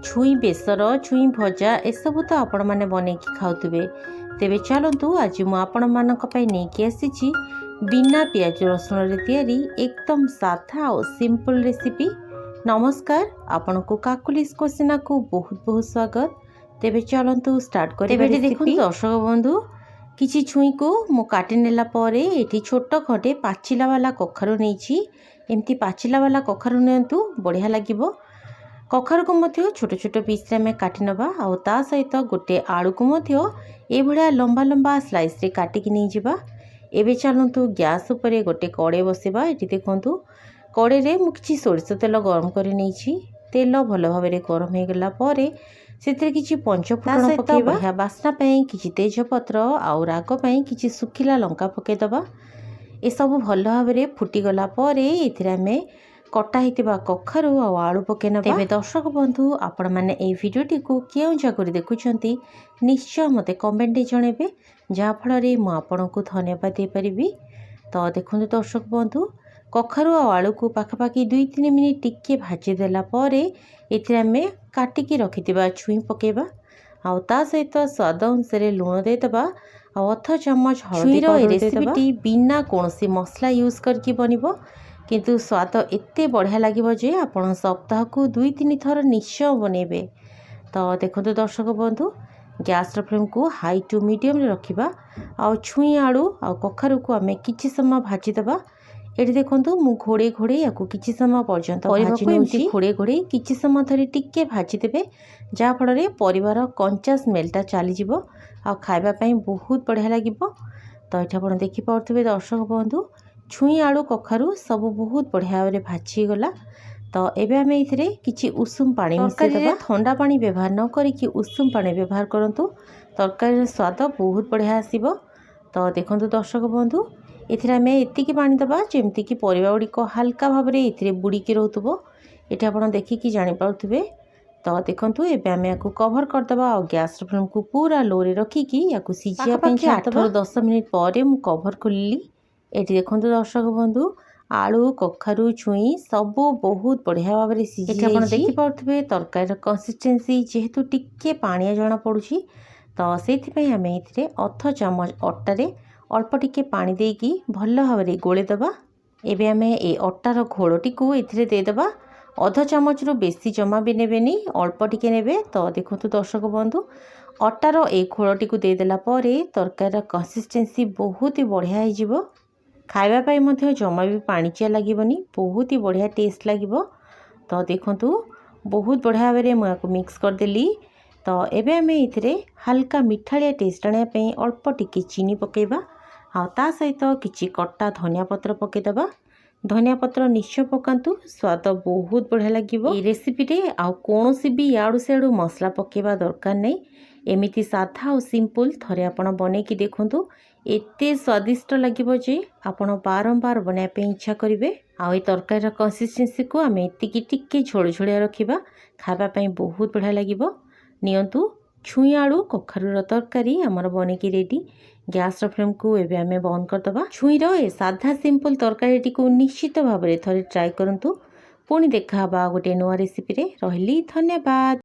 छुई बेसर छुई भजा एसबू तो आपण मैंने बनईकी खाऊे। तेबे चलतु आज मुझे नहीं आसी बिना पियाज रसुण तैयारी एकदम साधा और सिंपल रेसिपी। नमस्कार, आपण को काकुलिस कोसिना को बहुत बहुत स्वागत। तेबे चलतु स्टार्ट कर। देखो दर्शक बंधु किछि छुई को मु काटी नेला परे एठी छोट खटे पाचिला वाला कखारु नहीं एमती पाचिला वाला कखारु नियंतु बढ़िया लागिबो। कखारु को मध्य छोट छोट पीस रे काटी नबा आ ता सहित गोटे आलू को मध्य ए भलिया लंबा लंबा स्लाइस रे काटिकी नहीं जिबा। एबे चलतु गैस उपरे गोटे कड़े बसेबा। एठी देखंतु कड़े रे मु किछि सोरिष तेल गरम करि नेछि। तेल भल भाव में गरम हो गला परे सेतिर किछि पंचफुटन पकेबा। बढ़िया बास्ना पई किछि तेजपत्र आउ राग पई किछि सुखिला लंका पके दबा। ए सब भल भाव में फुटी गला परे एथिरा में कटा हितिबा कखारु आ आलू पके नबा। तेबे दर्शक बंधु आपण माने ए भिडियोटी को केउ जगह देखुछंती निश्चय मते कमेंट जणेबे, जहा फल रे मु आपनको धन्यवाद दे परिबी। तो देखंतु दर्शक बंधु कखारु आ आलू को पाखापाखि 2-3 मिनिट टिके भाजी देला परे एथिरा में काटिकी रखिथिबा छुई पकेबा आ ता सहित स्वाद अनुसार लूण दे दबा आ अथ चम्मच हळदी पाउडर दे दबा। बिना कोनोसी मसला यूज करके बनिबो किंतु स्वाद एते बढ़िया लगे जे आपण सप्ताह को 2-3 थर निश्चय बनेबे। तो देखो दर्शक बंधु गैस फ्लेम को हाई टू मीडियम रे रखिबा आ छुई आलू आ कखारु को आमे किछि समय भाजी दबा। एठी देखंतु मु घोड़े घोड़े याकू किछि समय पर्यंत भाजी नेउछि। घोड़े घोड़े किछि समय धरि टिके भाजी देबे, जा फल रे परिवार कंचा स्मेलटा चली जिवो आ खाइबा पई बहुत बढ़िया लागिबो। तो एठा आपण देखि पाउथबे दर्शक बंधु छुई आलू कखारु सब बहुत बढ़िया भाव में भाजी गला। तो एबे आमे इथिरे किछि उषुम पानी मिसेइ देबा। ठंडा पानी व्यवहार न करिकि उषुम पानी व्यवहार करंतु, तरकारी स्वाद बहुत बढ़िया आसीबो। तो देखंतु दर्शक बंधु एथिरे आमे एतिकी पानी दबा जेमति कि परिबा गुड़िक हल्का भाव में एथिरे बुड़ीकी रहउतबो। एठी आपण देखिकी जानि पाउथबे। तो देखंतु एबे आमे याकू कवर कर दबा और गैस फ्लेम को पूरा लो रे रखिकी याकू सिजिया पई 8-10 मिनिट परे मु कवर खोलिली। एठी देखंतु दर्शक बंधु आलू कखारु छुई सबू बहुत बढ़िया भाव में सिझी जाइछि। आपण देखि पाउथबे तरकारी कंसिस्टेंसी जेहेतु टिके पानिया जणा पड़ुछि, तो सेथि पई आमे इथिरे अथ चम्मच अट्टा अल्प टिके पानी देकी भल भाव में गोले दबा। एबे आमे ए अट्टार घोलटी को इथिरे दे दबा। अध चम्मच रु बेसी जमा भी नेबेनी, अल्प टिके नेबे। तो देखंतु दर्शक बंधु अट्टार ए घोलटी को दे देला परे तरकारी कंसिस्टेंसी बहुत ही बढ़िया हो जिवो। खाइबा पाई मध्य जमा भी पाणिचिया लागिबनी, बहुत ही बढ़िया टेस्ट लागिबो। तो देखंतु बहुत बढ़िया भाव में मु याकू मिक्स कर देली। तो एबे आमे इथिरे हल्का मिठालिया टेस्ट आनिया पई अल्प टिके चीनी पकेबा आ ता सहित किछि कट्टा धनिया पत्र पके दबा। धनिया पत्र निश्चय पकांतु, स्वाद बहुत बढ़िया लागिबो। ए रेसिपी रे आ कोनोसी भी याडू सेडू मसला पकेबा दरकार नै। एमिति साधा और सिंपल थरे आपण बनेकी देखंतु, एते स्वादिष्ट लागिबो जे आपण बारंबार बनाया पे इच्छा करिवे। आ ए तरकारी कंसिस्टेंसी को आमे एतिकी टिके झोल झोलिया रखिबा, खाइबा पई बहुत बढ़िया लागिबो। नियंतु छुई आलू कखारुर तरकारी हमर बनेकी रेडी। गैस फ्लेम को एबे आमे बंद कर दबा। छुईर ए साधा सिंपल तरकारी को निश्चित भाव में थरे ट्राई करंतु। पुणी देखा बा गोटे नुआ रेसिपी रे। रहिली, धन्यवाद।